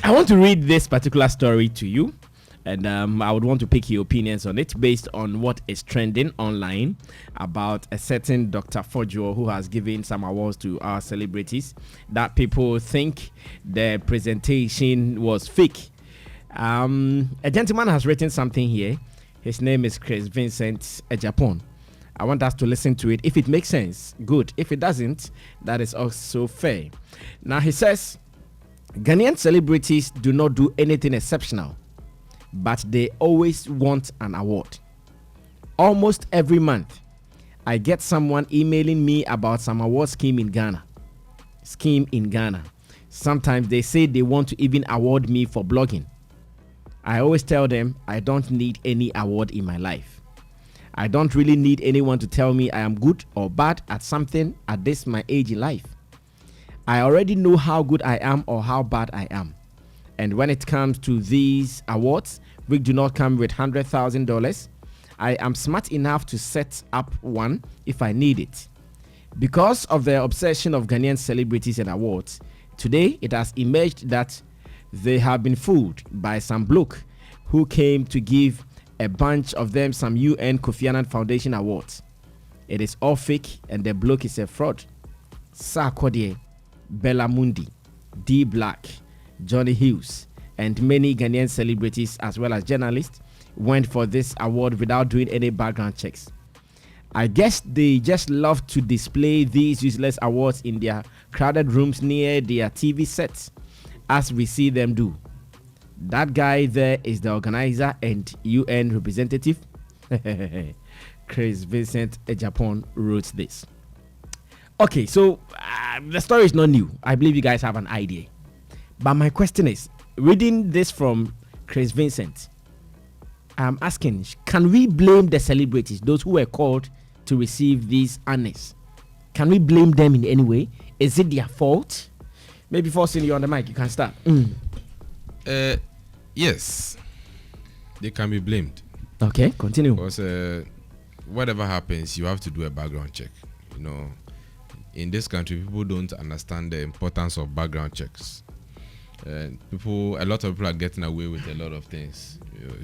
I want to read this particular story to you, and I would want to pick your opinions on it based on what is trending online about a certain Dr. Fojo who has given some awards to our celebrities that people think the presentation was fake. A gentleman has written something here. His name is Chris Vincent Ejapon. I want us to listen to it. If it makes sense, good. If it doesn't, that is also fair. Now he says, Ghanaian celebrities do not do anything exceptional, but they always want an award. Almost every month, I get someone emailing me about some award scheme in Ghana. Sometimes they say they want to even award me for blogging. I always tell them I don't need any award in my life. I don't really need anyone to tell me I am good or bad at something at this my age in life. I already know how good I am or how bad I am. And when it comes to these awards, which do not come with $100,000, I am smart enough to set up one if I need it. Because of the obsession of Ghanaian celebrities and awards, today it has emerged that they have been fooled by some bloke who came to give a bunch of them some UN Kofi Annan Foundation awards. It is all fake and the bloke is a fraud. Sarkodie, Berla Mundi, D Black, Johnny Hughes, and many Ghanaian celebrities as well as journalists went for this award without doing any background checks. I guess they just love to display these useless awards in their crowded rooms near their TV sets, as we see them do. That guy there is the organizer and UN representative. Chris Vincent Ejapon wrote this. Okay, so the story is not new. I believe you guys have an idea. But my question is, reading this from Chris Vincent, I'm asking, can we blame the celebrities, those who were called to receive these honors? Can we blame them in any way? Is it their fault? Maybe forcing you on the mic, you can start. Yes, they can be blamed. Okay, continue. Because whatever happens, you have to do a background check. You know, in this country, people don't understand the importance of background checks. A lot of people are getting away with a lot of things,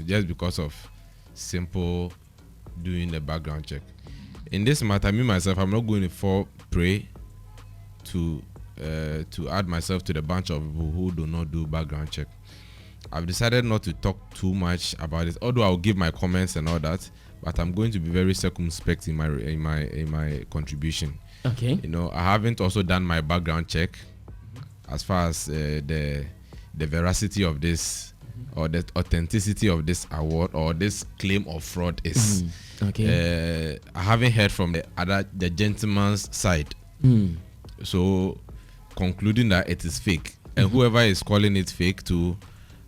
just because of simple doing the background check. In this matter, me myself, I'm not going to fall prey to add myself to the bunch of people who do not do background check. I've decided not to talk too much about it, although I'll give my comments and all that, but I'm going to be very circumspect in my contribution. Okay. You know, I haven't also done my background check as far as the veracity of this or the authenticity of this award or this claim of fraud is. Okay. I haven't heard from the gentleman's side. So concluding that it is fake, and whoever is calling it fake too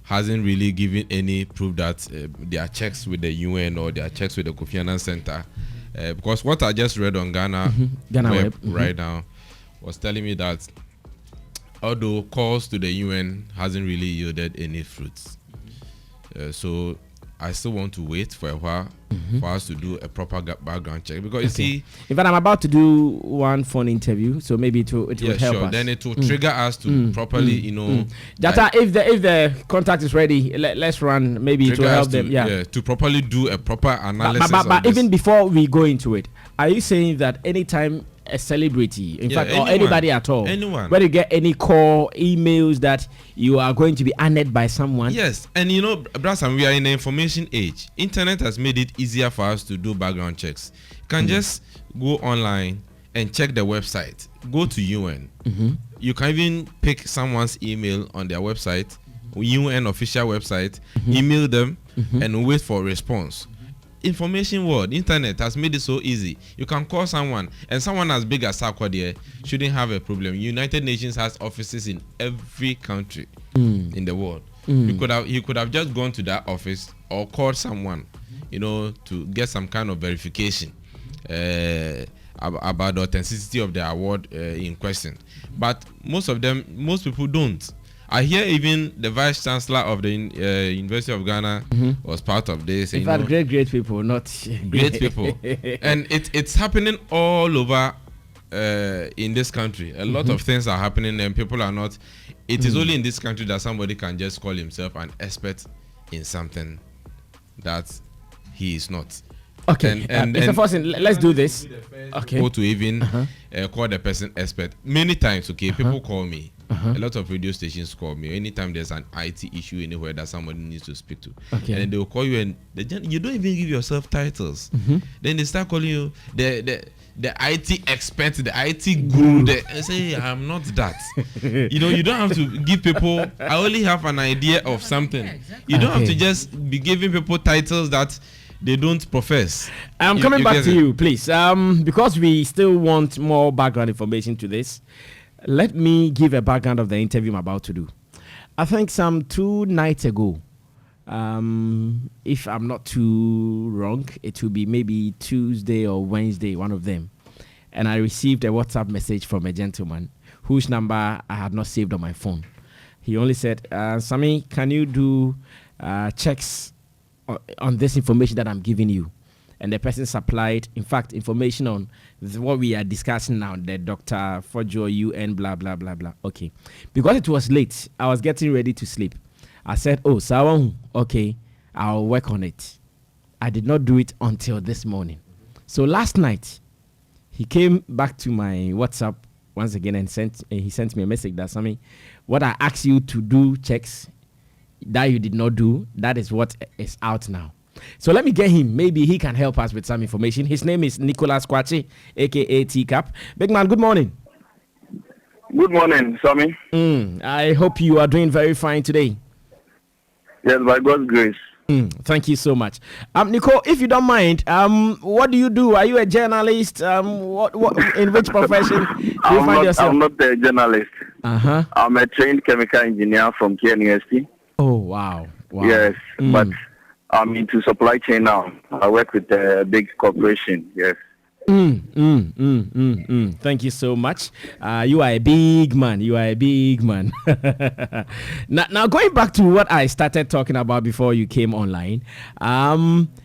hasn't really given any proof that their checks with the UN or their checks with the Kofi Annan Center, because what I just read on Ghana Web right now was telling me that although calls to the UN hasn't really yielded any fruits, so I still want to wait for a while for us to do a proper background check, because you see, in fact, I'm about to do one phone interview, so maybe it will help us. Then it will trigger us to properly, you know, Data. If the contact is ready, let's run. Maybe it will help them. To properly do a proper analysis. But even before we go into it, are you saying that anytime a celebrity, in fact, anyone, or anybody at all, when you get any call, emails that you are going to be honored by someone? Yes, and you know, Brasam, we are in the information age. Internet has made it easier for us to do background checks. You can just go online and check the website. Go to UN. You can even pick someone's email on their website, UN official website, email them, and wait for a response. Information world, internet has made it so easy. You can call someone, and someone as big as Sarkodie shouldn't have a problem. United Nations has offices in every country in the world. He could have just gone to that office or called someone, you know, to get some kind of verification about the authenticity of the award in question. But most people don't. I hear even the vice chancellor of the University of Ghana was part of this. In fact, great people, not great people, and it's happening all over in this country. A lot of things are happening and people are not. It is only in this country that somebody can just call himself an expert in something that he is not. Okay, Mr. Forson, let's do this. Okay. Go to even call the person expert. Many times, okay, people call me. A lot of radio stations call me. Anytime there's an IT issue anywhere that somebody needs to speak to. Okay. And then they will call you and you don't even give yourself titles. Then they start calling you the IT expert, the IT guru. And say, I'm not that. You know, you don't have to give people, I only have an idea of something. You don't have to just be giving people titles that they don't profess. I'm coming back to you, please. Because we still want more background information to this, let me give a background of the interview I'm about to do. I think some 2 nights ago, if I'm not too wrong, it will be maybe Tuesday or Wednesday, one of them. And I received a WhatsApp message from a gentleman whose number I had not saved on my phone. He only said, Sammy, can you do checks on this information that I'm giving you? And the person supplied, in fact, information on what we are discussing now, the Dr. Fojo UN, blah, blah, blah, blah. Okay. Because it was late, I was getting ready to sleep. I said, oh, Sawan, okay, I'll work on it. I did not do it until this morning. So last night, he came back to my WhatsApp once again and he sent me a message that, Sammy, what I asked you to do checks that you did not do, that is what is out now. So let me get him. Maybe he can help us with some information. His name is Nicholas Kwachi, aka Teacup. Big man, good morning. Good morning, Sammy. I hope you are doing very fine today. Yes, by God's grace. Thank you so much. Nico, if you don't mind, what do you do? Are you a journalist? What in which profession do you find yourself? I'm not a journalist. I'm a trained chemical engineer from KNUST. Oh, wow. Yes, but I'm into supply chain now. I work with a big corporation. Yes. Thank you so much. You are a big man. Now, going back to what I started talking about before you came online,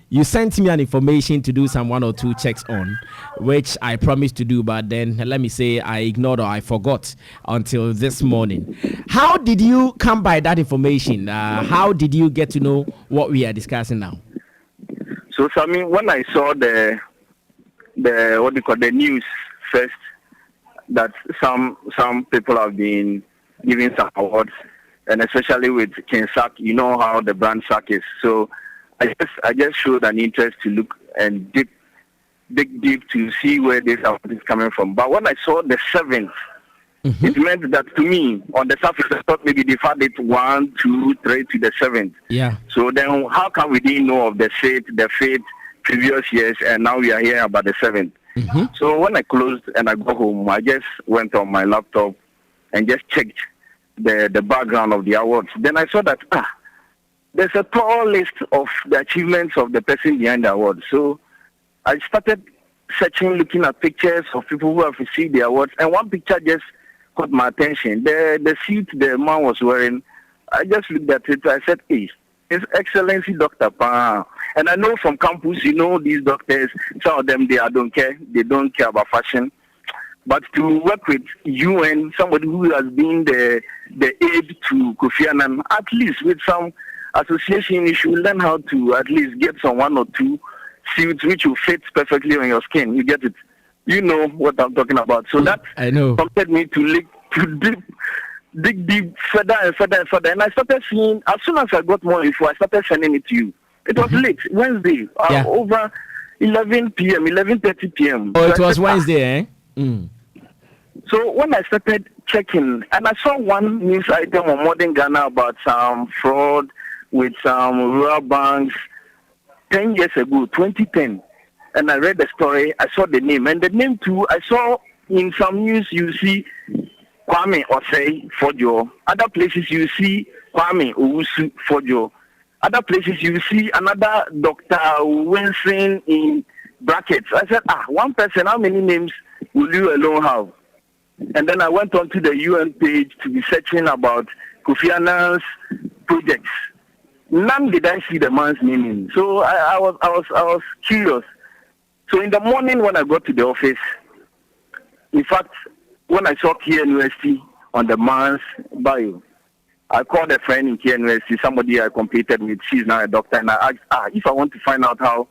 you sent me an information to do some 1 or 2 checks on, which I promised to do, but then let me say I ignored or I forgot until this morning. How did you come by that information? How did you get to know what we are discussing now? So, Sammy, when I saw the news first, that some people have been giving some awards, and especially with King Sack, you know how the brand Sack is. So I just showed an interest to look and dig deep to see where this award is coming from. But when I saw the 7th, it meant that to me, on the surface, I thought maybe they had it 1, 2, 3 to the 7th. Yeah. So then how come we didn't know of the fate previous years, and now we are hearing about the 7th? So when I closed and I go home, I just went on my laptop and just checked the background of the awards. Then I saw that there's a tall list of the achievements of the person behind the award. So I started searching, looking at pictures of people who have received the awards, and one picture just caught my attention. The suit the man was wearing, I just looked at it. I said, hey, His Excellency Dr. Pa. And I know from campus, you know, these doctors, some of them, they don't care. They don't care about fashion. But to work with UN, somebody who has been the aid to Kofi Annan, at least with some association, you should learn how to at least get some 1 or 2 suits which will fit perfectly on your skin. You get it? You know what I'm talking about. So that prompted me to dig deep further and further and further. And I started seeing, as soon as I got more info, I started sending it to you. It was late, Wednesday, over 11 p.m., 11:30 p.m. Oh, so it was Wednesday, So when I started checking, and I saw one news item on Modern Ghana about some fraud with some rural banks 10 years ago, 2010. And I read the story, I saw the name. And the name too, I saw in some news you see Kwame Osei Fojo. Other places you see Kwame Owusu Fojo. Other places you see another Dr. Winston in brackets. I said, one person, how many names will you alone have? And then I went on to the UN page to be searching about Kofi Annan's projects. None did I see the man's name in. So I was curious. So in the morning when I got to the office, In fact, when I saw KNUST on the man's bio, I called a friend in KNUST, somebody I competed with. She's now a doctor, and I asked, if I want to find out how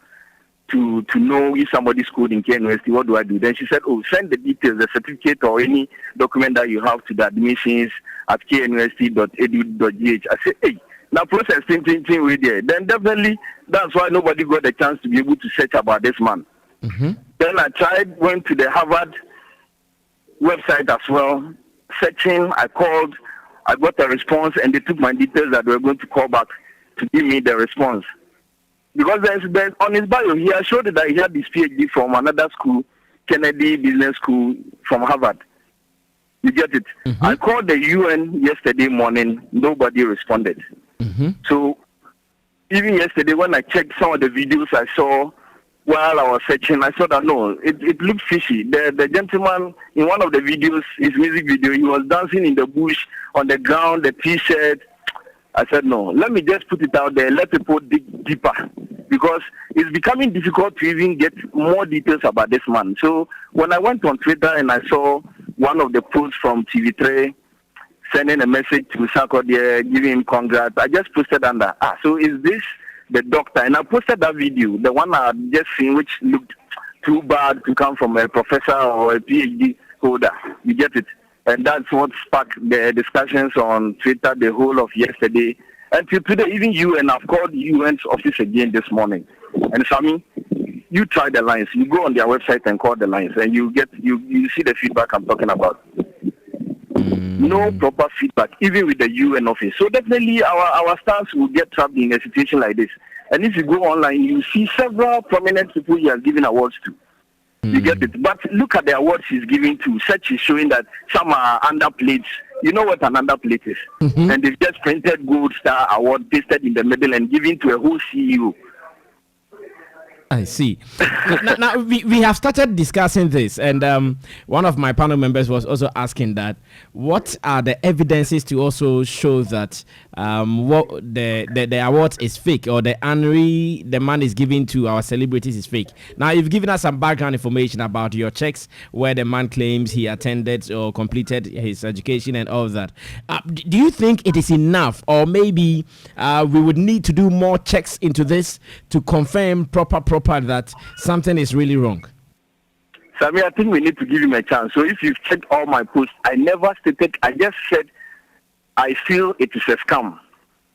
to know if somebody's schooled in KNUST, what do I do? Then she said, send the details, the certificate or any document that you have to the admissions at knust.edu.gh. I said, hey, now process thing with there. Then definitely that's why nobody got a chance to be able to search about this man. Mm-hmm. Then I went to the Harvard website as well, searching. I called, I got a response, and they took my details that they were going to call back to give me the response. Because there's on his bio, he has showed that he had this PhD from another school, Kennedy Business School from Harvard. You get it? Mm-hmm. I called the UN yesterday morning. Nobody responded. Mm-hmm. So even yesterday when I checked some of the videos I saw while I was searching, I saw that no, it looked fishy. The gentleman in one of the videos, his music video, he was dancing in the bush, on the ground, the T-shirt. I said, no, let me just put it out there, let people dig deeper, because it's becoming difficult to even get more details about this man. So when I went on Twitter and I saw one of the posts from TV3 sending a message to Sarkodie, giving him congrats, I just posted under, so is this the doctor? And I posted that video, the one I had just seen, which looked too bad to come from a professor or a PhD holder. You get it? And that's what sparked the discussions on Twitter the whole of yesterday. And today, even UN, I've called UN's office again this morning. And Sammy, you try the lines. You go on their website and call the lines, and you see the feedback I'm talking about. No proper feedback, even with the UN office. So definitely our staffs will get trapped in a situation like this. And if you go online, you see several prominent people he has given awards to. You get it? But look at the awards he's giving to. Search is showing that some are underplates. You know what an underplate is? Mm-hmm. And they've just printed Gold Star Award, pasted in the middle, and given to a whole CEO. I see. now we have started discussing this, and one of my panel members was also asking that what are the evidences to also show that what the award is fake, or the honorary the man is giving to our celebrities is fake. Now you've given us some background information about your checks where the man claims he attended or completed his education and all of that. Do you think it is enough, or maybe we would need to do more checks into this to confirm proper that something is really wrong? Sammy, I think we need to give him a chance. So if you've checked all my posts, I never stated, I just said, I feel it is a scam.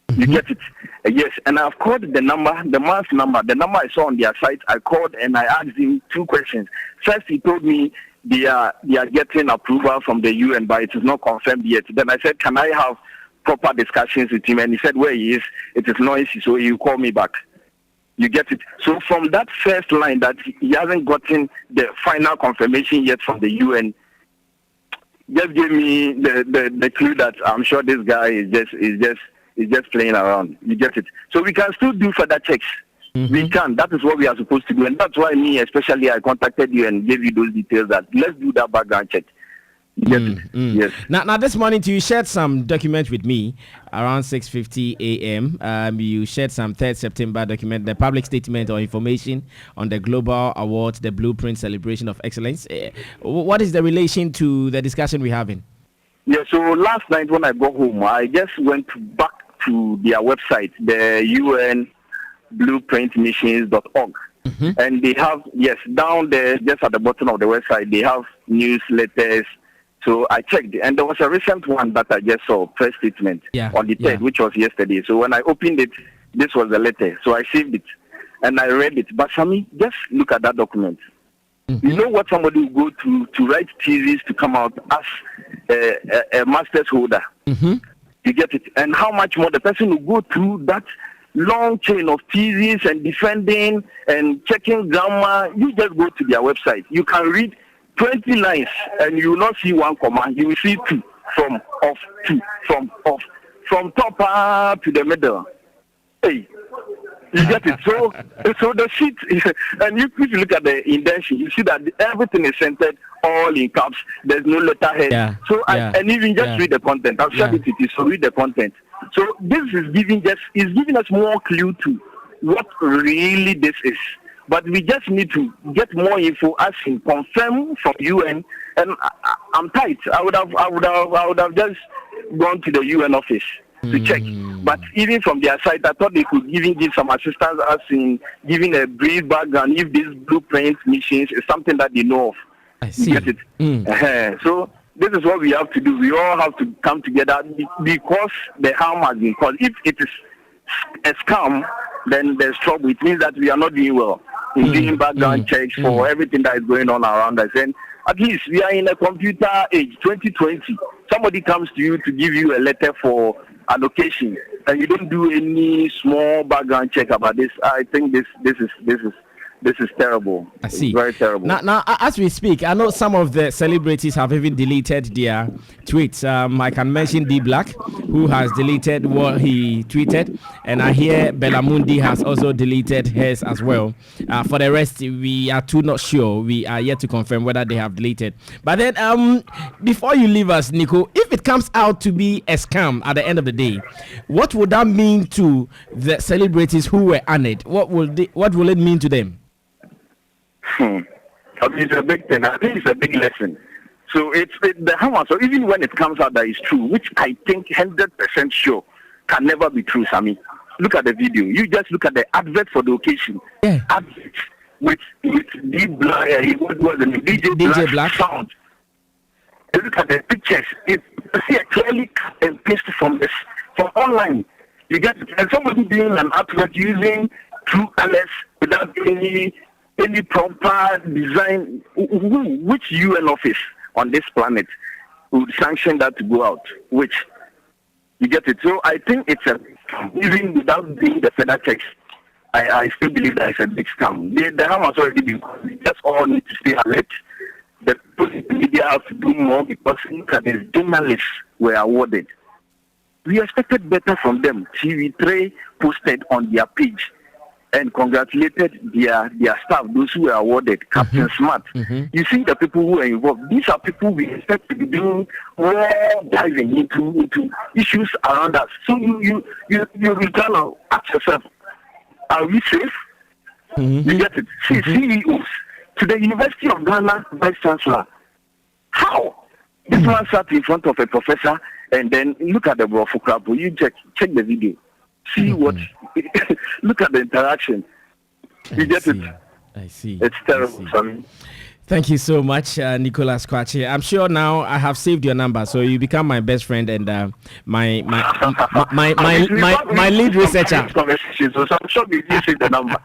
Mm-hmm. You get it? Yes, and I've called the man's number, the number I saw on their site. I called and I asked him two questions. First, he told me they are getting approval from the UN, but it is not confirmed yet. Then I said, can I have proper discussions with him? And he said, where he is, it is noisy, so he will call me back. You get it? So from that first line that he hasn't gotten the final confirmation yet from the UN, just gave me the clue that I'm sure this guy is just playing around. You get it? So we can still do further checks. Mm-hmm. We can. That is what we are supposed to do, and that's why me especially I contacted you and gave you those details that let's do that background check. Yes. Now this morning you shared some documents with me around 6:50 a.m. You shared some 3rd September document, the public statement or information on the Global Awards, the Blueprint Celebration of Excellence. What is the relation to the discussion we're having? Yeah, so last night when I got home, I just went back to their website, the UN blueprintmissions.org. Mm-hmm. And they have, down there, just at the bottom of the website, they have newsletters. So I checked, and there was a recent one that I just saw, press statement on the 3rd, which was yesterday. So when I opened it, this was the letter. So I saved it, and I read it. But Sammy, just look at that document. Mm-hmm. You know what somebody will go to write thesis to come out as a master's holder. Mm-hmm. You get it? And how much more the person will go through that long chain of thesis and defending and checking grammar. You just go to their website. You can read 20 lines and you will not see one comma. You will see two from top up to the middle. Hey, you get it? So the sheet, and if you look at the indentation, you see that everything is centered all in caps. There's no letterhead. And even just read the content. I've shared it with you, so read the content. So this is giving us more clue to what really this is. But we just need to get more info, as in confirm from UN. And I'm tight. I would have just gone to the UN office to check. But even from their side, I thought they could even give some assistance, as in giving a brief background if these blueprint missions is something that they know of. I see. You get it? So this is what we have to do. We all have to come together because the harm has been caused. If it is a scam, then there's trouble. It means that we are not doing well in doing background checks for everything that is going on around us. And at least we are in a computer age, 2020. Somebody comes to you to give you a letter for allocation, and you don't do any small background check about this. I think this is terrible. I see. It's very terrible. Now, as we speak, I know some of the celebrities have even deleted their tweets. I can mention D Black, who has deleted what he tweeted, and I hear Berla Mundi has also deleted hers as well. For the rest, we are too not sure. We are yet to confirm whether they have deleted. But then, before you leave us, Nico, if it comes out to be a scam at the end of the day, what would that mean to the celebrities who were honored? What will it mean to them? I mean, it's a big thing. I think it's a big lesson. So it's the hammer. So even when it comes out that it's true, which I think 100% sure can never be true, Sammy. Look at the video. You just look at the advert for the occasion. Yeah. Advert with D Black, what was the name? DJ Black sound. And look at the pictures. You see a clearly cut and paste from online. You get it. And somebody doing an advert using true colors without any proper design. Which UN office on this planet would sanction that to go out? Which, you get it? So I think it's even without being the federal checks, I still believe that it's a big scam. The harm has already been caused. We just all need to stay alert. The media have to do more, because look at the journalists were awarded. We expected better from them. TV3 posted on their page and congratulated their staff, those who were awarded, Captain Smart. You see the people who are involved. These are people we expect to be doing more diving into issues around us. So you will kind of ask yourself, are we safe? You get it? See, CEOs to the University of Ghana Vice Chancellor. How? This man sat in front of a professor, and then look at the Brofukrapo. You check the video. See what? Look at the interaction. You get it? I see. It's terrible, Sammy. Thank you so much, Nicholas Kwachi. I'm sure now I have saved your number, so you become my best friend and my lead researcher. So I'm sure you saved the number.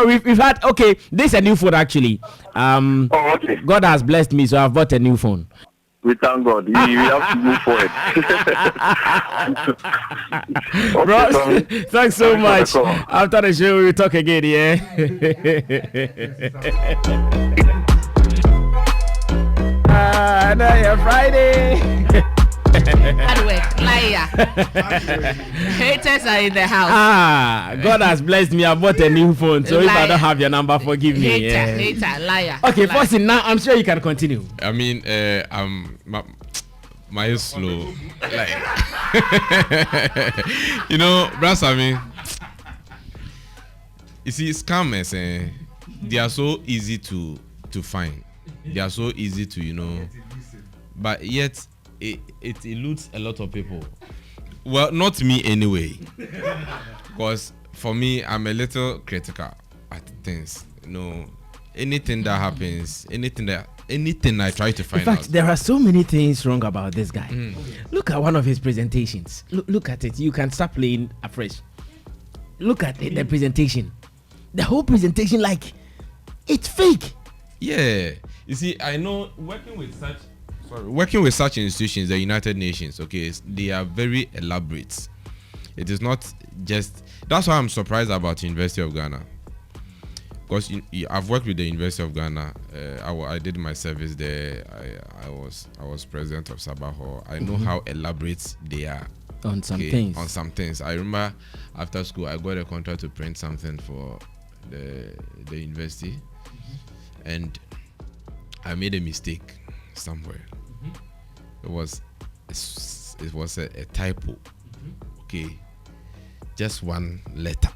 We've had, okay, this is a new phone actually. Okay. God has blessed me, so I've bought a new phone. We thank God. We have to move forward. Bro, thanks so much. After the show, we'll talk again, yeah? Now Friday. Hard work, liar. Haters are in the house. God has blessed me. I bought a new phone, so liar. If I don't have your number, forgive me. Hater, liar. Okay, first, now I'm sure you can continue. I mean, my slow, like, you know, Brass, I mean, you see, scammers, they are so easy to find. They are so easy to, but yet it eludes a lot of people. Well, not me anyway, because for me, I'm a little critical at things. Anything that happens, anything I try to find out. In fact, there are so many things wrong about this guy. Look at one of his presentations. Look at it. You can start playing afresh. Look at the presentation. The whole presentation, like, it's fake. Yeah. You see, I know working with such institutions, the United Nations, okay, they are very elaborate. It is not just. That's why I'm surprised about University of Ghana. Because I've worked with the University of Ghana. I did my service there. I was president of Sabaho. I know how elaborate they are on some things. On some things. I remember after school I got a contract to print something for the university, and I made a mistake somewhere. It was a typo. Okay, just one letter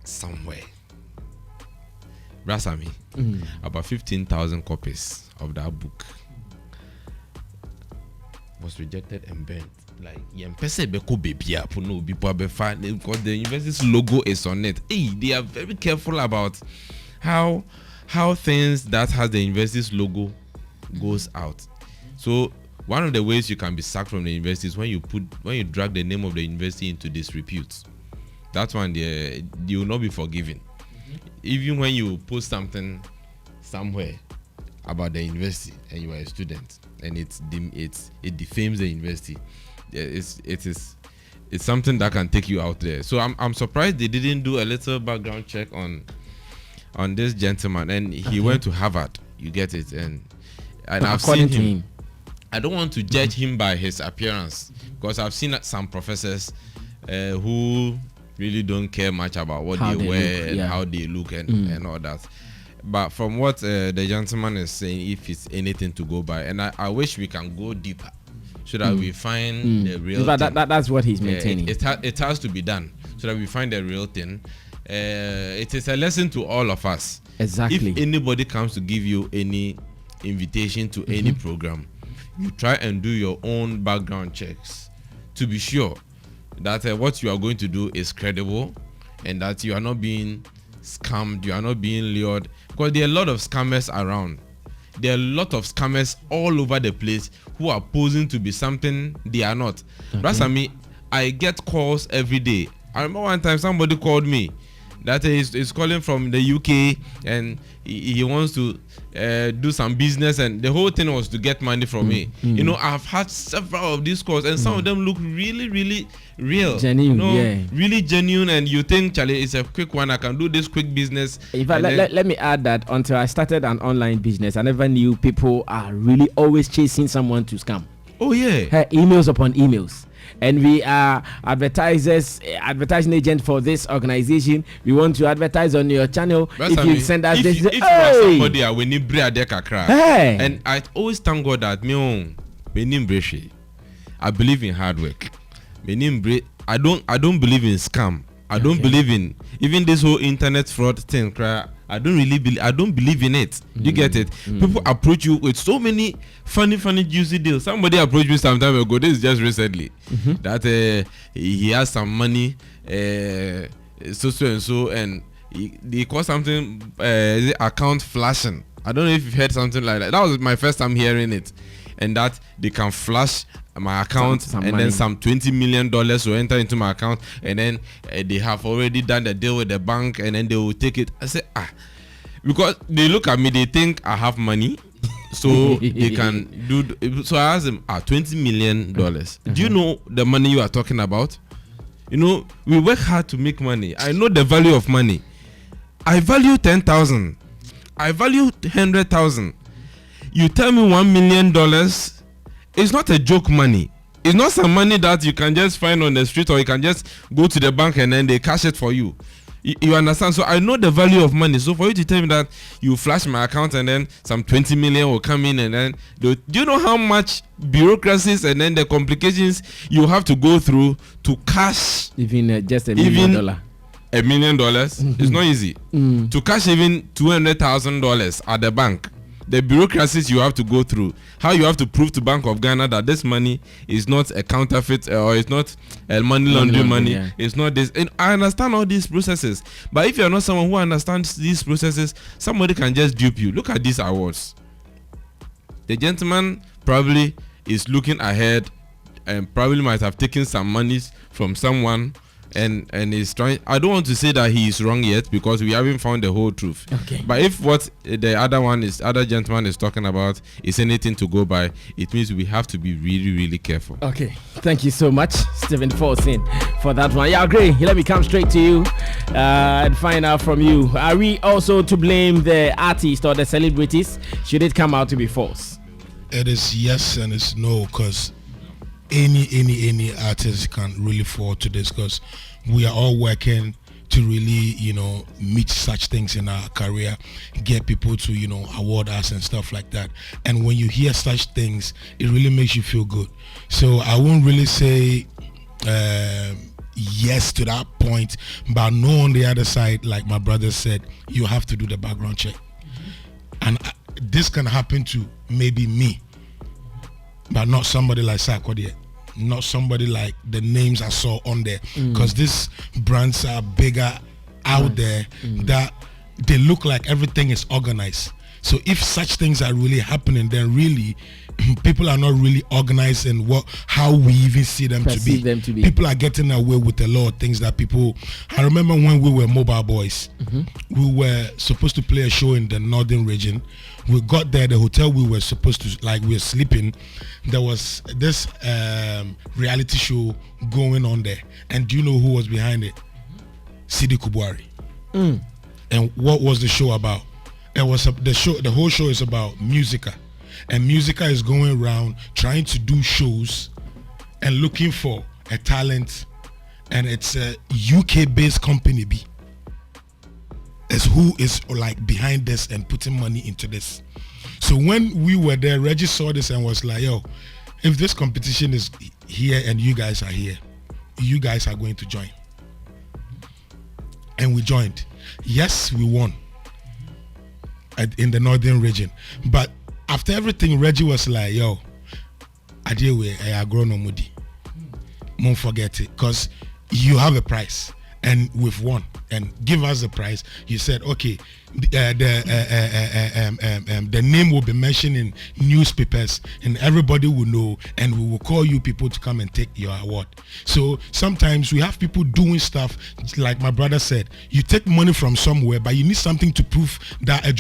somewhere. Sammy, about 15,000 copies of that book was rejected and burnt. Like, because the university's logo is on it. Hey, they are very careful about how things that has the university's logo goes out. So one of the ways you can be sacked from the university is when you drag the name of the university into disrepute. That one you will not be forgiven. Even when you post something somewhere about the university and you are a student and it defames the university, it's something that can take you out there. So I'm surprised they didn't do a little background check on this gentleman, and he went to Harvard. You get it, and I've seen him. I don't want to judge him by his appearance, because I've seen some professors who really don't care much about what they wear and how they look and all that. But from what the gentleman is saying, if it's anything to go by, and I wish we can go deeper so that we find the real thing. That's what he's maintaining. It has to be done so that we find the real thing. It is a lesson to all of us. Exactly. If anybody comes to give you any invitation to any program, you try and do your own background checks to be sure that what you are going to do is credible and that you are not being scammed, you are not being lured, because there are a lot of scammers around. There are a lot of scammers all over the place who are posing to be something they are not. That's me. I get calls every day. I remember one time somebody called me that is calling from the UK, and he wants to do some business, and the whole thing was to get money from me. You know, I've had several of these calls, and some of them look really, really real, genuine, really genuine, and you think, Charlie, it's a quick one, I can do this quick business. In fact, let me add that until I started an online business, I never knew people are really always chasing someone to scam. Oh yeah, emails upon emails. And we are advertising agent for this organization. We want to advertise on your channel. If you send us this, if you are somebody, I will need hey. And I always thank God that I believe in hard work. I don't believe in scam. I don't believe in even this whole internet fraud thing. I don't believe in it. You get it? People approach you with so many funny juicy deals. Somebody approached me some time ago, this is just recently, that he has some money, so and so, and they call something account flashing. I don't know if you've heard something like that. That was my first time hearing it. And that they can flash my account, some and money. Then some $20 million will enter into my account, and then they have already done the deal with the bank, and then they will take it. I say, because they look at me, they think I have money, so they can do. So I asked them, $20 million. Do you know the money you are talking about? You know, we work hard to make money. I know the value of money. I value 10,000. I value 100,000. You tell me $1 million, it's not a joke money. It's not some money that you can just find on the street, or you can just go to the bank and then they cash it for you. You understand? So I know the value of money. So for you to tell me that you flash my account and then some 20 million will come in, and then do you know how much bureaucracies and then the complications you have to go through to cash even just $1 million? $1 million, it's not easy. To cash even $200,000 at the bank. The bureaucracies you have to go through, how you have to prove to Bank of Ghana that this money is not a counterfeit, or it's not money laundering money. Yeah. It's not this. And I understand all these processes, but if you're not someone who understands these processes, somebody can just dupe you. Look at these awards. The gentleman probably is looking ahead and probably might have taken some monies from someone, and is trying. I don't want to say that he is wrong yet, because we haven't found the whole truth. Okay. But if what the other gentleman is talking about is anything to go by, it means we have to be really, really careful. Okay. Thank you so much, Stephen Forsin, for that one. Yeah, great. Let me come straight to you and find out from you. Are we also to blame the artists or the celebrities? Should it come out to be false? It is yes and it's no, because any artist can really fall to this, because we are all working to really, meet such things in our career, get people to, award us and stuff like that. And when you hear such things, it really makes you feel good. So I won't really say, yes to that point, but no on the other side, like my brother said, you have to do the background check. And this can happen to maybe me, but not somebody like Sarkodie, not somebody like the names I saw on there, because these brands are bigger out there that they look like everything is organized. So if such things are really happening, then really people are not really organized in how we even see them to be. People are getting away with a lot of things that people. I remember when we were mobile boys, we were supposed to play a show in the northern region. We got there, the hotel we were supposed to, like, we were sleeping. There was this reality show going on there, and do you know who was behind it? Sidi Kubwari. And what was the show about? It was the whole show is about Musica, and Musica is going around trying to do shows and looking for a talent, and it's a UK based company B is who is like behind this and putting money into this. So when we were there, Reggie saw this and was like, yo, if this competition is here and you guys are here, you guys are going to join. And we joined. Yes, we won in the northern region, but after everything, Reggie was like, yo, I grow no Mundi, won't forget it, because you have a prize and we've won, and give us the prize. He said, okay, the name will be mentioned in newspapers and everybody will know, and we will call you people to come and take your award. So sometimes we have people doing stuff like my brother said, you take money from somewhere, but you need something to prove that a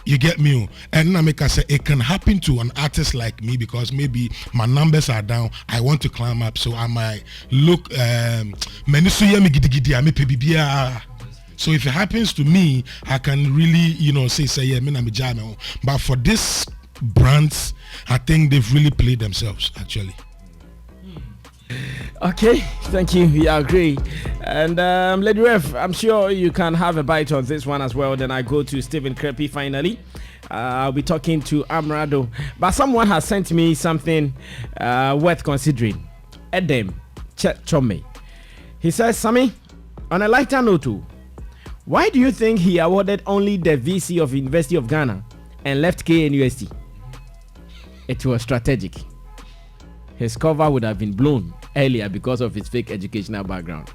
you get me? And Nameka say it can happen to an artist like me, because maybe my numbers are down, I want to climb up, so I might look so if it happens to me, I can really, say yeah, but for this brands, I think they've really played themselves actually. Okay, thank you. Yeah, I agree. And Lady Ref, I'm sure you can have a bite on this one as well. Then I go to Stephen Krepi finally. I'll be talking to Amrado. But someone has sent me something worth considering. Edem Chome. He says, Sammy, on a lighter note, why do you think he awarded only the VC of University of Ghana and left KNUST? It was strategic. His cover would have been blown earlier because of his fake educational background.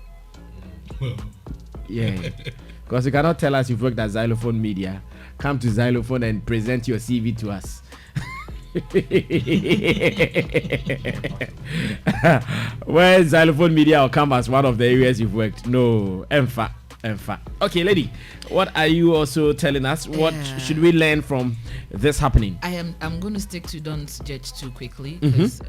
Yeah, because you cannot tell us you've worked at Xylophone Media. Come to Xylophone and present your CV to us. Where Xylophone Media will come as one of the areas you've worked. No, Emfa. Okay, lady, what are you also telling us? What should we learn from this happening? I'm going to stick to don't judge too quickly, because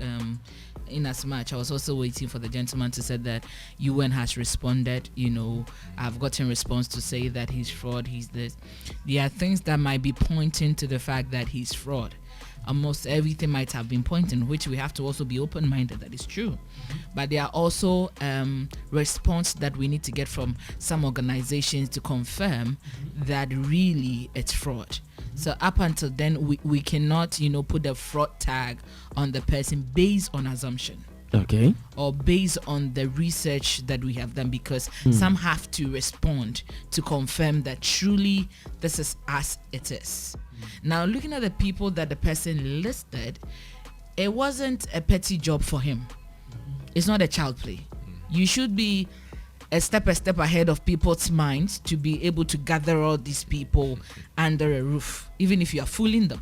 in as much I was also waiting for the gentleman to say that UN has responded. I've gotten response to say that he's fraud, he's this. There are things that might be pointing to the fact that he's fraud. Almost everything might have been pointing, which we have to also be open-minded that is true. But there are also response that we need to get from some organizations to confirm that really it's fraud. So up until then, we cannot, put the fraud tag on the person based on assumption. Okay. Or based on the research that we have done, because some have to respond to confirm that truly this is as it is. Now, looking at the people that the person listed, it wasn't a petty job for him. It's not a child play. You should be a step ahead of people's minds to be able to gather all these people under a roof, even if you are fooling them.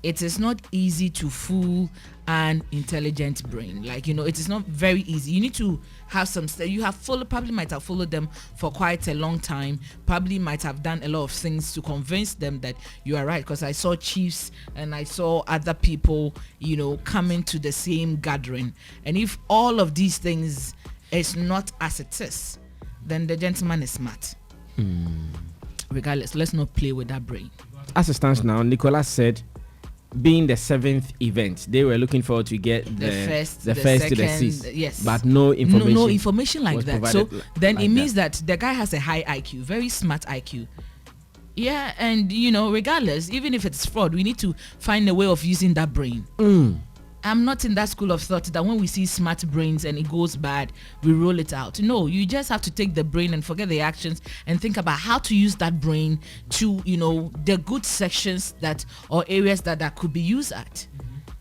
It is not easy to fool an intelligent brain. It is not very easy. You need to have some probably might have followed them for quite a long time, probably might have done a lot of things to convince them that you are right, because I saw chiefs and I saw other people, coming to the same gathering. And if all of these things is not as it is, then the gentleman is smart. Regardless, let's not play with that brain. As it stands now, Nicolas said, being the 7th event, they were looking forward to get the first to the 6th. Yes, but no information. No information like that. So then like it means that the guy has a high IQ, very smart IQ. Yeah, and regardless, even if it's fraud, we need to find a way of using that brain. I'm not in that school of thought that when we see smart brains and it goes bad, we roll it out. No, you just have to take the brain and forget the actions and think about how to use that brain to, the good sections or areas that could be used at.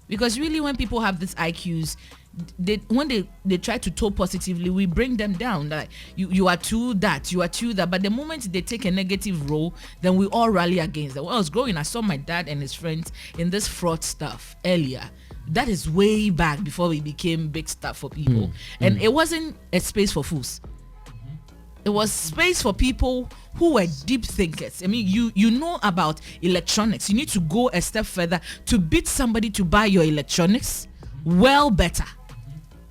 Because really, when people have these IQs, when they try to talk positively, we bring them down. Like you are too that, but the moment they take a negative role, then we all rally against them. When I was growing, I saw my dad and his friends in this fraud stuff earlier. That is way back before we became big stuff for people. And it wasn't a space for fools. It was space for people who were deep thinkers. I mean, you know about electronics. You need to go a step further to beat somebody to buy your electronics. Well, better.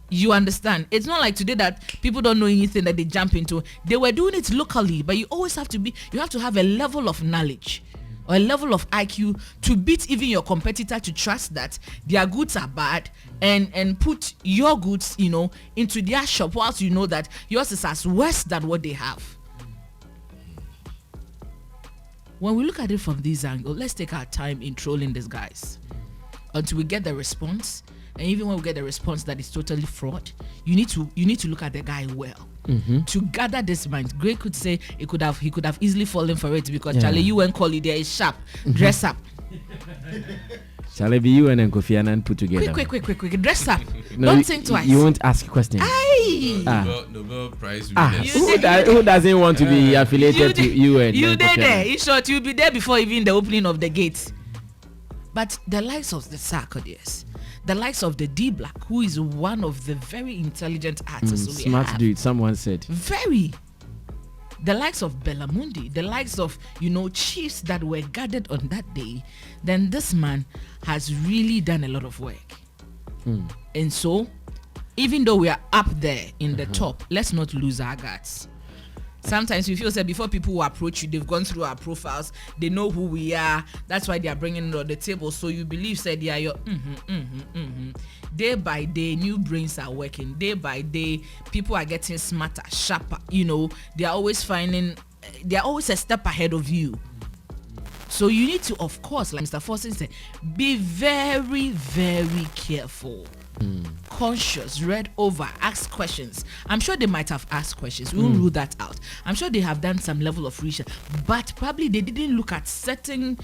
You understand? It's not like today that people don't know anything that they jump into. They were doing it locally, but you have to have a level of knowledge or a level of IQ to beat even your competitor, to trust that their goods are bad and put your goods, into their shop, whilst you know that yours is as worse than what they have. When we look at it from this angle, let's take our time in trolling these guys until we get the response. And even when we get the response that is totally fraud, you need to look at the guy well to gather this mind. Greg could say he could have easily fallen for it because Charlie, you and Collie there is sharp, dress up. Shall it be you and Kofi Annan put together? Quick, dress up. No, Don't think twice. You won't ask questions. Nobel Prize winners. Who doesn't want to be affiliated to you and you Kofi there? In short, you'll be there before even the opening of the gates. But the likes of the Sarkodies, the likes of the D Black, who is one of the very intelligent artists we smart have. dude, someone said. Very. The likes of Berla Mundi, the likes of, chiefs that were gathered on that day, then this man has really done a lot of work. And so, even though we are up there in the top, let's not lose our guards. Sometimes we feel that before people who approach you, they've gone through our profiles, they know who we are, that's why they are bringing it on the table. So you believe that they are your Day by day, new brains are working. Day by day, people are getting smarter, sharper. They are always a step ahead of you. So you need to, of course, like Mr. Forson said, be very, very careful. Conscious, read over, ask questions. I'm sure they might have asked questions. We won't rule that out. I'm sure they have done some level of research, but probably they didn't look at certain,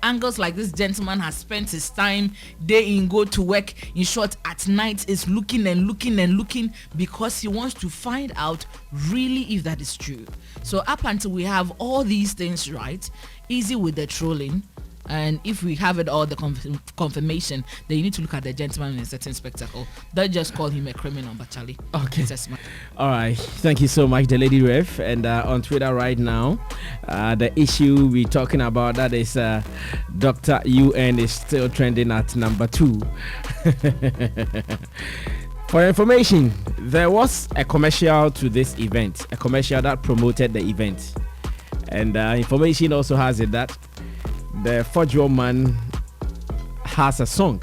angles. Like this gentleman has spent his time day in, go to work, in short, at night is looking and looking because he wants to find out really if that is true. So up until we have all these things right, easy with the trolling. And if we have it all, the confirmation, then you need to look at the gentleman in a certain spectacle. Don't just call him a criminal, but Charlie. Okay. All right. Thank you so much, the Lady Ref. And on Twitter right now, the issue we're talking about, that is Dr. UN is still trending at number 2. For information, there was a commercial to this event, a commercial that promoted the event. And information also has it that the Fojo man has a song.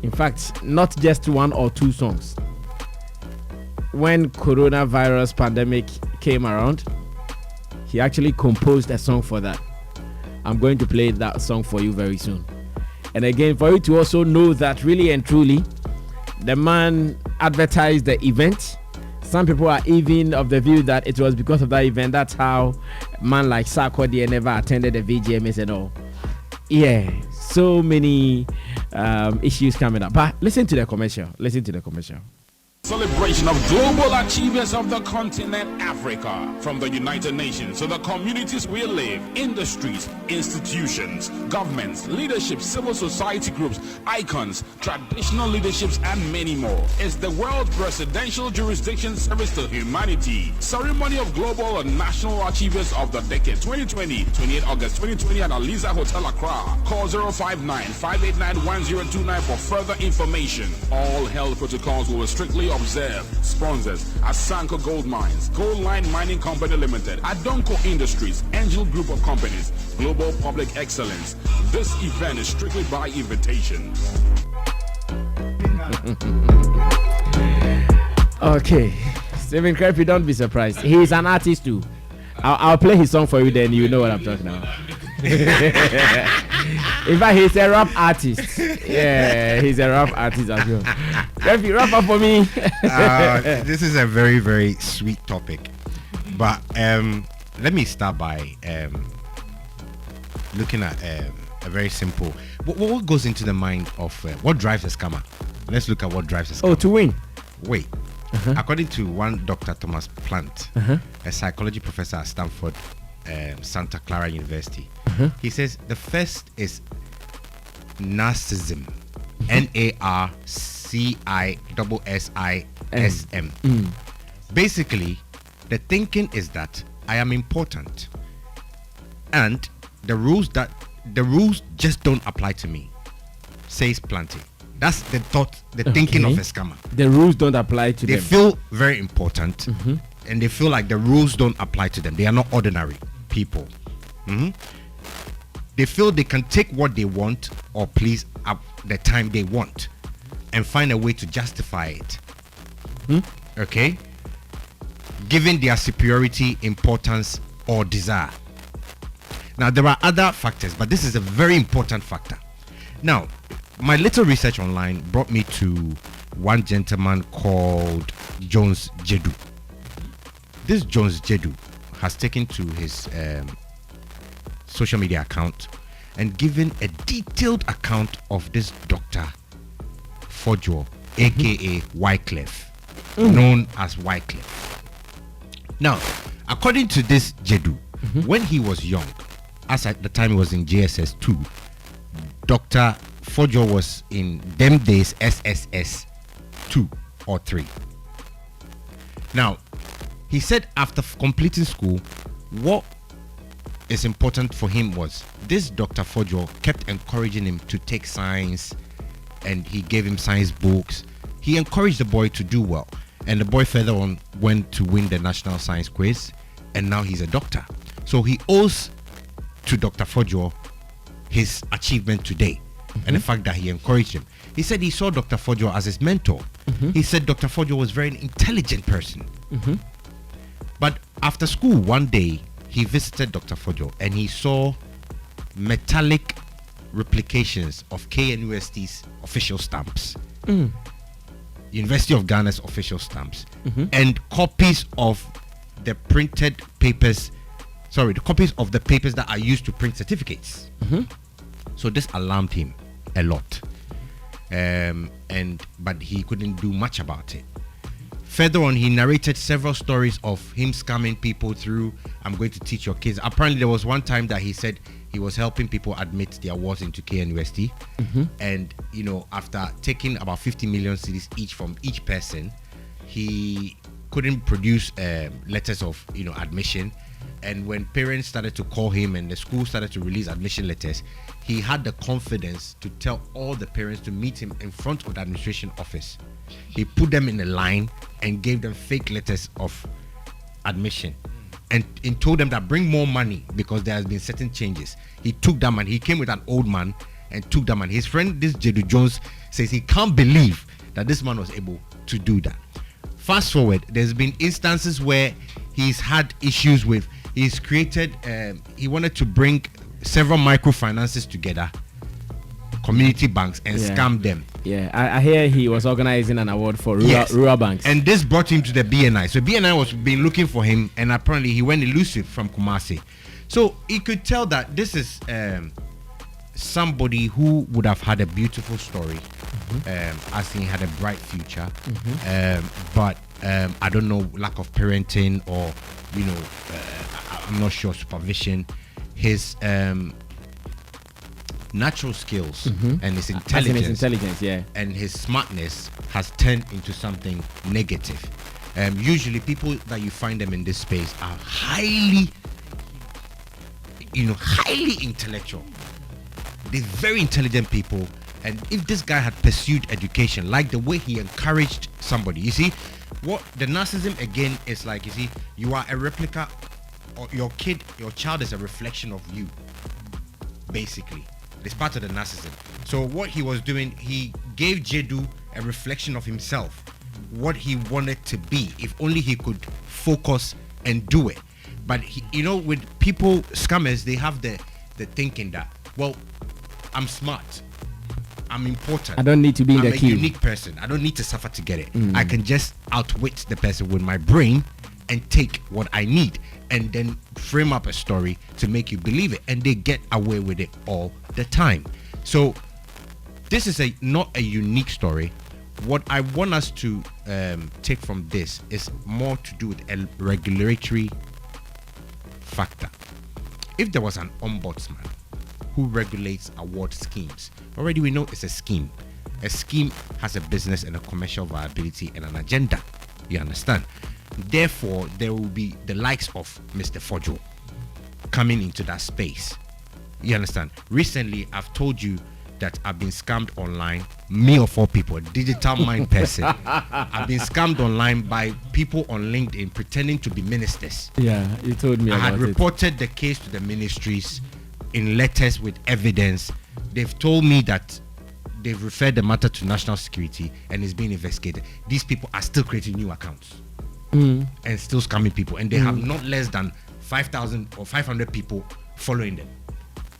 In fact, not just 1 or 2 songs. When coronavirus pandemic came around, he actually composed a song for that. I'm going to play that song for you very soon. And again, for you to also know that really and truly, the man advertised the event. Some people are even of the view that it was because of that event. That's how a man like Sarkodie never attended the VGMS and all. Yeah, so many issues coming up. But listen to the commercial. Celebration of global achievers of the continent Africa, from the United Nations to the communities we live, industries, institutions, governments, leadership, civil society groups, icons, traditional leaderships, and many more. It's the World Presidential Jurisdiction Service to Humanity Ceremony of Global and National Achievers of the Decade 2020, 28 August 2020 at Aliza Hotel Accra. Call 059-589-1029 for further information. All health protocols will strictly observed. Sponsors: Asanko Gold Mines, Gold Line Mining Company Limited, Adonko Industries, Angel Group of Companies, Global Public Excellence. This event is strictly by invitation. Okay, Stephen Crepy, don't be surprised. He's an artist too. I'll play his song for you, then you know what I'm talking about. In fact, he's a rap artist. Yeah, he's a rap artist as well. Refi, rap up for me. This is a very, very sweet topic. But let me start by looking at a very simple. What goes into the mind of what drives a scammer? Let's look at what drives a scammer. Oh, to win. Wait. According to one Dr. Thomas Plant, a psychology professor at Stanford, Santa Clara University, he says the first is narcissism. Narcissism. Basically, the thinking is that I am important, and the rules just don't apply to me. Says Planty. That's the thought, the thinking of a scammer. The rules don't apply to them. They feel very important, and they feel like the rules don't apply to them. They are not ordinary people. They feel they can take what they want or please at the time they want and find a way to justify it. Okay? Given their superiority, importance, or desire. Now, there are other factors, but this is a very important factor. Now, my little research online brought me to one gentleman called Jones Jedu. This Jones Jedu has taken to his social media account and given a detailed account of this Dr. Fojo, aka Wycliffe, known as Wycliffe. Now, according to this Jedu, when he was young, as at the time he was in JSS 2, Dr. Fojo was in them days SSS 2 or 3. Now, he said after completing school, what is important for him was this Dr. Fojo kept encouraging him to take science, and he gave him science books. He encouraged the boy to do well, and the boy further on went to win the national science quiz, and now he's a doctor. So he owes to Dr. Fojo his achievement today and the fact that he encouraged him. He said he saw Dr. Fojo as his mentor. He said Dr. Fojo was a very intelligent person. But after school one day, he visited Dr. Fojo and he saw metallic replications of KNUST's official stamps, University of Ghana's official stamps, and copies of the printed papers, the copies of the papers that are used to print certificates. So this alarmed him a lot, but he couldn't do much about it. Further on, he narrated several stories of him scamming people through, I'm going to teach your kids. Apparently, there was one time that he said he was helping people admit their awards into KNUST. And, after taking about 50 million cedis each from each person, he couldn't produce letters of, admission. And when parents started to call him and the school started to release admission letters, he had the confidence to tell all the parents to meet him in front of the administration office. He put them in a line and gave them fake letters of admission and told them that bring more money because there has been certain changes. He took that man. He came with an old man and took that man. His friend, this Jedu Jones, says he can't believe that this man was able to do that. Fast forward, there's been instances where he's had issues with, he's created, he wanted to bring several microfinances together, community banks, and scam them. Yeah, I hear he was organizing an award for rural banks. And this brought him to the BNI. So BNI was been looking for him, and apparently he went elusive from Kumasi. So he could tell that this is somebody who would have had a beautiful story, as he had a bright future, but I don't know, lack of parenting or I'm not sure, supervision. His natural skills and his intelligence, and his smartness has turned into something negative. Usually people that you find them in this space are highly intellectual. They're very intelligent people, and if this guy had pursued education like the way he encouraged somebody, you see what the narcissism again is like. You see, you are a replica, or your child is a reflection of you, basically. It's part of the narcissism. So what he was doing, he gave Jedu a reflection of himself, what he wanted to be, if only he could focus and do it. But with people, scammers, they have the thinking that, well, I'm smart. I'm important. I don't need to be in I'm the a queue. unique person. I don't need to suffer to get it. I can just outwit the person with my brain and take what I need and then frame up a story to make you believe it, and they get away with it all the time. So this is not a unique story. What I want us to take from this is more to do with a regulatory factor. If there was an ombudsman who regulates award schemes, already we know it's a scheme. A scheme has a business and a commercial viability and an agenda. You understand? Therefore, there will be the likes of Mr. Fojo coming into that space. You understand? Recently, I've told you that I've been scammed online. Me of all people, a digital mind person. I've been scammed online by people on LinkedIn pretending to be ministers. Yeah, you told me I about had reported the case to the ministries in letters with evidence. They've told me that they've referred the matter to national security and is being investigated. These people are still creating new accounts and still scamming people, and they have not less than 5,000 or 500 people following them.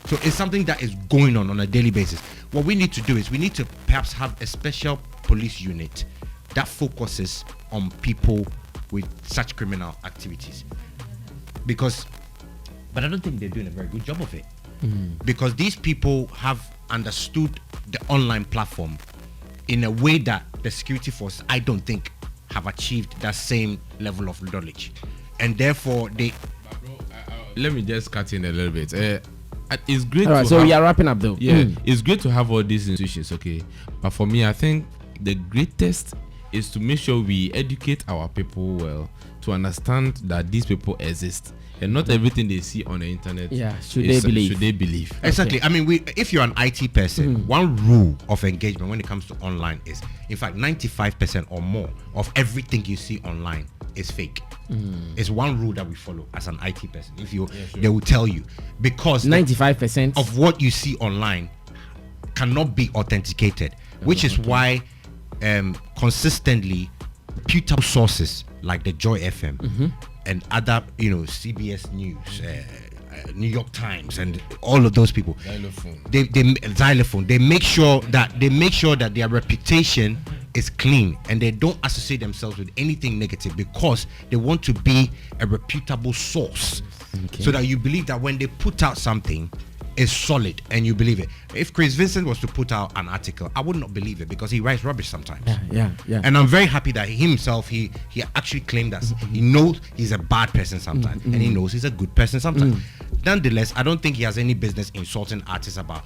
So it's something that is going on a daily basis. What we need to do is we need to perhaps have a special police unit that focuses on people with such criminal activities. But I don't think they're doing a very good job of it. Because these people have understood the online platform in a way that the security force, I don't think, have achieved that same level of knowledge. And therefore, let me just cut in a little bit. It's great. All right, so we are wrapping up though. Yeah, it's great to have all these institutions, okay? But for me, I think the greatest is to make sure we educate our people well to understand that these people exist. And not everything they see on the internet should they believe. Exactly. I mean, if you're an IT person, one rule of engagement when it comes to online is, in fact, 95% or more of everything you see online is fake. It's one rule that we follow as an IT person. They will tell you, because 95% of what you see online cannot be authenticated, which is why consistently reputable sources like the Joy FM and other, CBS News, New York Times, and all of those people, Xylophone, they make sure that their reputation is clean and they don't associate themselves with anything negative, because they want to be a reputable source, so that you believe that when they put out something, is solid and you believe it. If Chris Vincent was to put out an article, I would not believe it, because he writes rubbish sometimes. Yeah. And I'm very happy that himself, he actually claimed that he knows he's a bad person sometimes, and he knows he's a good person sometimes. Nonetheless, I don't think he has any business insulting artists about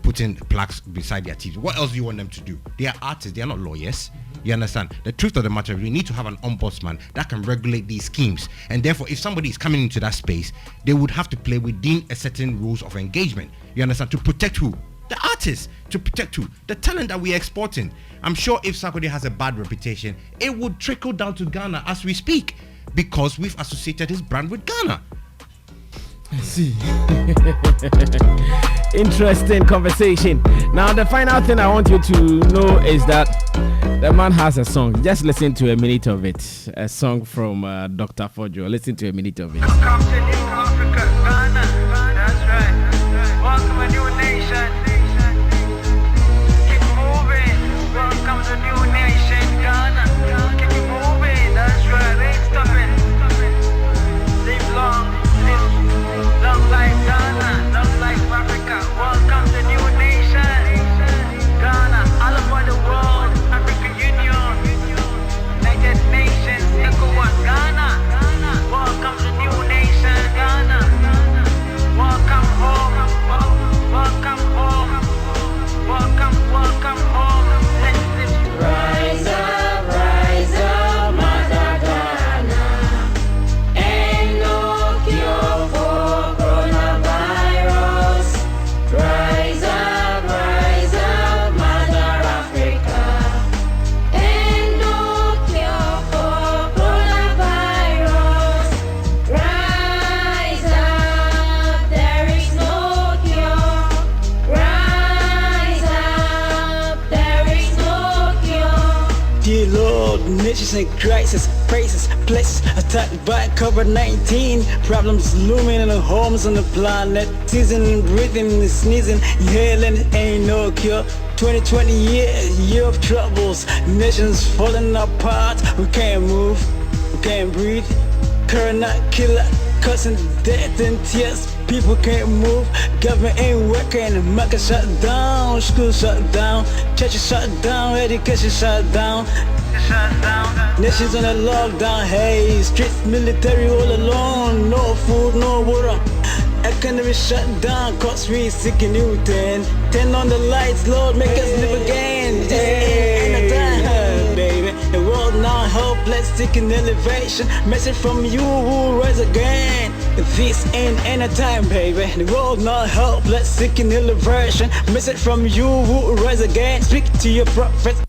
putting plaques beside their TV. What else do you want them to do? They are artists, they are not lawyers. You understand? The truth of the matter, we need to have an ombudsman that can regulate these schemes. And therefore, if somebody is coming into that space, they would have to play within a certain rules of engagement. You understand? To protect who? The artists. To protect who? The talent that we are exporting. I'm sure if Sarkodie has a bad reputation, it would trickle down to Ghana as we speak, because we've associated his brand with Ghana. I see. Interesting conversation. Now, the final thing I want you to know is that the man has a song. Just listen to a minute of it. A song from Dr. Fojo. Listen to a minute of it. Welcome to New Africa, Ghana. That's right. Welcome a new nation. Keep moving. Welcome to new nation, Ghana. Keep moving. That's right. Ain't stopping. Live long. Long life Ghana. Long life Africa. Welcome to new nation, Ghana. All over the world. African Union. United Nations. ECOWAS. Ghana. Welcome to new nation, Ghana. nation crisis, faces, places attacked by COVID-19. Problems looming in the homes on the planet. Season, breathing, sneezing, inhaling, ain't no cure. 2020 year of troubles. Nations falling apart. We can't move, we can't breathe. Corona killer, causing death and tears. People can't move, government ain't working. Market shut down, school shut down, churches shut down, education shut down. Nations on a lockdown, hey, streets military all alone. No food, no water. Economy shut down, cause we seeking new 10. Turn on the lights, Lord, make us live again. Just ain't a time, baby. The world now helpless, seeking elevation. Message from you who rise again. This ain't any time, baby. The world now helpless, seeking elevation. Message from you who rise again. Speak to your prophets.